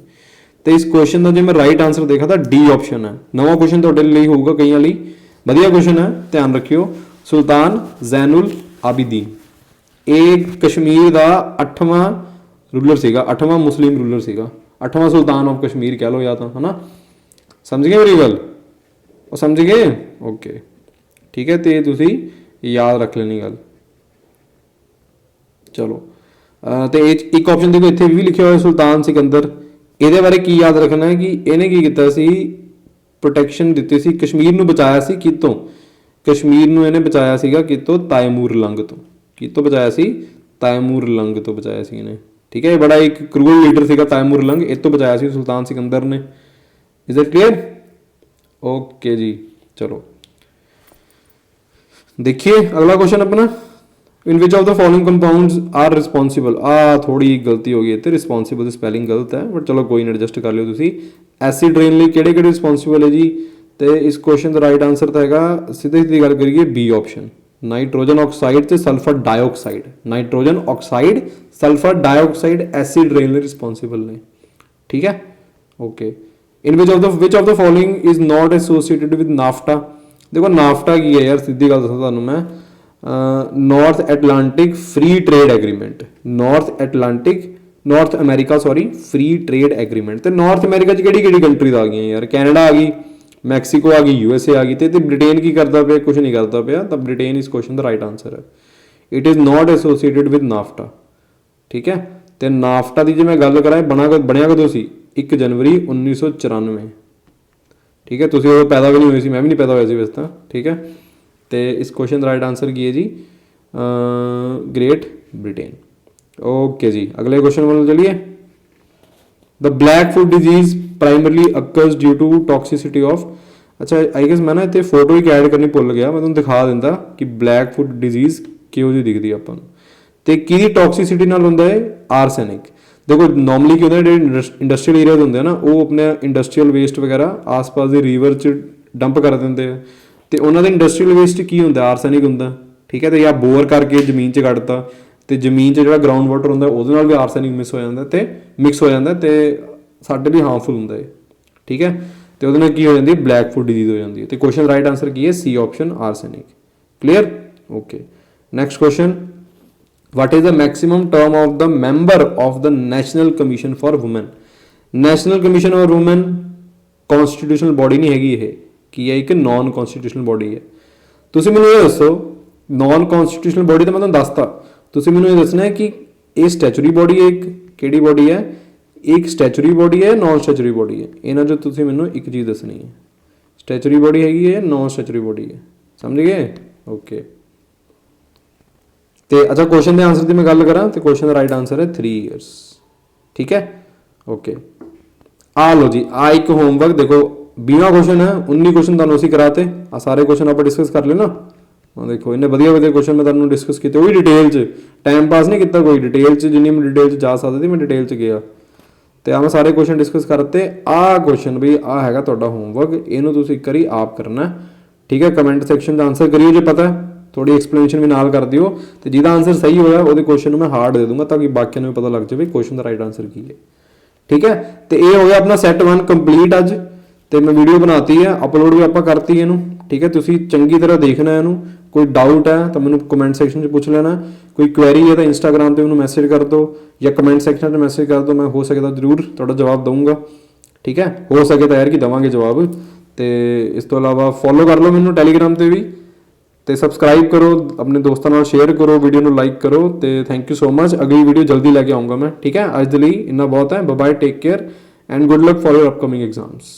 ਤੇ ਇਸ ਕੁਐਸਚਨ ਦਾ ਜੇ ਮੈਂ ਰਾਈਟ ਆਨਸਰ ਦੇਖਾ ਤਾਂ ਡੀ ਆਪਸ਼ਨ ਹੈ। ਨਵਾਂ ਕੁਐਸਚਨ ਤੁਹਾਡੇ ਲਈ ਹੋਊਗਾ, ਕਈਆਂ ਲਈ ਵਧੀਆ ਕੁਐਸਚਨ ਹੈ, ਧਿਆਨ ਰੱਖਿਓ। ਸੁਲਤਾਨ ਜ਼ੈਨੁਲ ਆਬਿਦੀਨ ਇਹ ਕਸ਼ਮੀਰ ਦਾ 8ਵਾਂ ਰੂਲਰ ਸੀਗਾ, 8ਵਾਂ ਮੁਸਲਿਮ ਰੂਲਰ ਸੀਗਾ, 8ਵਾਂ ਸੁਲਤਾਨ ਆਫ ਕਸ਼ਮੀਰ ਕਹਿ ਲਓ ਜਾਂ ਤਾਂ, ਹਨਾ। ਸਮਝ ਗਏ ਮੇਰੀ ਗੱਲ? ਉਹ ਸਮਝ ਗਏ? ਓਕੇ ਠੀਕ ਹੈ, ਤੇ ਤੁਸੀਂ ਯਾਦ ਰੱਖ ਲੈਣੀ ਗੱਲ। ਚਲੋ ਤੇ ਇੱਕ ਆਪਸ਼ਨ ਦੇਖੋ ਇੱਥੇ ਵੀ ਲਿਖਿਆ ਹੋਇਆ ਸੁਲਤਾਨ ਸਿਕੰਦਰ। ਇਹਦੇ ਬਾਰੇ ਕੀ ਯਾਦ ਰੱਖਣਾ ਹੈ ਕਿ ਇਹਨੇ ਕੀ ਕੀਤਾ ਸੀ, ਪ੍ਰੋਟੈਕਸ਼ਨ ਦਿੱਤੀ ਸੀ, ਕਸ਼ਮੀਰ ਨੂੰ ਬਚਾਇਆ ਸੀ ਕਿਤੋਂ? ਕਸ਼ਮੀਰ ਨੂੰ ਇਹਨੇ ਬਚਾਇਆ ਸੀਗਾ ਕਿਤੋਂ? ਤਾਇਮੂਰ ਲੰਗ ਤੋਂ। ਕਿਤੋਂ ਬਚਾਇਆ ਸੀ? ਤਾਇਮੂਰ ਲੰਗ ਤੋਂ ਬਚਾਇਆ ਸੀ ਇਹਨੇ, ਠੀਕ ਹੈ। ਇਹ ਬੜਾ ਇੱਕ ਕਰੂਅਲ ਲੀਡਰ ਸੀਗਾ ਤਾਇਮੂਰ ਲੰਗ, ਇਹ ਤੋਂ ਬਚਾਇਆ ਸੀ ਸੁਲਤਾਨ ਸਿਕੰਦਰ ਨੇ। Is it clear? ਓਕੇ ਜੀ, ਚਲੋ देखिए अगला क्वेश्चन अपना। In which of the following compounds are responsible. थोड़ी गलती हो गई है, रिस्पॉन्सिबल स्पैलिंग गलत है, बट चलो कोई नहीं, एडजस्ट कर लियो तुसी। एसिड रेन लिए किहड़े किहड़े रिस्पॉन्सिबल है जी? तो इस क्वेश्चन का राइट आंसर तो हैगा, सीधी सीधी गल करिए बी ऑप्शन, नाइट्रोजन ऑक्साइड ते sulphur dioxide. Nitrogen oxide sulphur dioxide acid rain लिए रिस्पॉन्सिबल ने, ठीक है। Okay, in which of the following is not associated with NAFTA. देखो नाफ्टा की है यार, सीधी गल दसां तुहानूं मैं, north Atlantic free trade agreement, north America sorry free trade agreement. तो नॉर्थ अमेरिका च किहड़ी कंट्रीज आ गई यार? कैनेडा आ गई, मैक्सीको आ गई, यूएसए आ गई, तो ब्रिटेन की करता पे? कुछ नहीं करता पे। तो ब्रिटेन इस क्वेश्चन का राइट आंसर है, it is not associated with NAFTA, ठीक है। तो नाफ्टा की जो मैं गल करा बनया कदों सी? 1 जनवरी 1994, ठीक है। तुसीं उदों पैदा भी नहीं हुए सी, मैं भी नहीं पैदा होया सी वैसे तां, ठीक है। तो इस क्वेश्चन का राइट आंसर की है जी? Great Britain. ओके जी, अगले क्वेश्चन वाल चलिए। The black foot disease primarily occurs due to toxicity of. अच्छा आई गेस मैं ना इतने फोटो ही ऐड करनी भुल गया, मैं तुहानूं दिखा दिंदा कि ब्लैक फुट डिजीज किहो जी दिखदी आपां नूं। ते किहदी टॉक्सिसिटी नाल हुंदा है? आर्सैनिक। देखो नॉर्मली की होंदा, इंडस्ट्रीयल एरियाज होंदे ना, वो अपने इंडस्ट्रीयल वेस्ट वगैरह आस पास के रिवर च डंप कर देंगे, तो उन्होंने इंडस्ट्रीयल वेस्ट की होंदा? आर्सैनिक होंदा, ठीक है। तो या बोर करके जमीन च कढ़ता, तो जमीन च जो ग्राउंड वाटर होंदा उहदे नाल भी आर्सैनिक मिक्स हो जाता, तो साडे भी हार्मफुल होंदा है, ठीक है। तो उहदे नाल की हो जाती है? ब्लैक फुट डिजीज हो जाती है। तो क्वेश्चन राइट आंसर की है? C option, arsenic. Clear? Okay, next question. What is the maximum term of the member of the National Commission for Women? National Commission for Women constitutional body नहीं हैगी, ये कि एक नॉन कॉन्स्टिट्यूशनल बॉडी है। तुसीं मैनूं ये दसो, नॉन कॉन्स्टिट्यूशनल बॉडी तो मैं तुहानूं दसता, तुसीं मैनूं ये दसना है कि ये स्टैचुरी बॉडी है, एक किहड़ी बॉडी है? एक स्टैचुरी बॉडी है, नॉन स्टैचुरी बॉडी है। इन्हां चों तुसीं मैनूं एक चीज़ दसनी है, स्टैचुरी बॉडी हैगी है, नॉन स्टैचुरी बॉडी है। समझ गए? ओके। तो अच्छा क्वेश्चन के आंसर की मैं गल करा, तो क्वेश्चन का राइट आंसर है 3 ईयर्स, ठीक है। ओके, आ लो जी, आ एक होमवर्क देखो, 20 क्वेश्चन है, 19 क्वेश्चन तुहानूं असीं कराते, आ सारे क्वेश्चन आप डिस्कस कर लेना। देखो इन्ने वधिया वधिया क्वेश्चन मैं तुहानूं डिस्कस किए, वही डिटेल च, टाइम पास नहीं किया कोई, डिटेल च जिन्नी मैं डिटेल च जा सकदा सी मैं डिटेल च गया, तो आ मैं सारे क्वेश्चन डिस्कस करते। आ क्वेश्चन भी आ हैगा तुहाडा होमवर्क, इहनूं तुसीं एक वारी आप करना, ठीक है। कमेंट सैक्शन का आंसर करियो जे पता है, थोड़ी एक्सप्लेनेशन भी नाल कर दियो, तो जिहदा आंसर सही होया वो क्वेश्चन मैं हार्ड दे दूंगा ताकि बाकियों को पता लग जाए क्वेश्चन का राइट आंसर की है, ठीक है। तो ये हो गया अपना सैट 1 कंप्लीट अज, तो मैं वीडियो बनाती है, अपलोड भी आप करती है, ठीक है। तुसीं चंगी तरह देखना है, कोई डाउट है तो मैंने कमेंट सैक्शन में पूछ लेना, कोई क्वेरी है तो इंस्टाग्राम पर मैंने मैसेज कर दो या कमेंट सैक्शन में मैसेज कर दो, मैं हो सके तो जरूर थोड़ा जवाब दूंगा, ठीक है। हो सके तो यार कि देवांगे जवाब। तो इस तो अलावा फॉलो कर लो मैनू टैलीग्राम पर भी, तो सबसक्राइब करो, अपने दोस्तों नाल शेयर करो, वीडियो को लाइक करो। तो थैंक यू सो मच, अगली वीडियो जल्दी लैके आऊँगा मैं, ठीक है। अज दे लई इन्ना बहुत है। Bye bye, take care and good luck for your upcoming exams.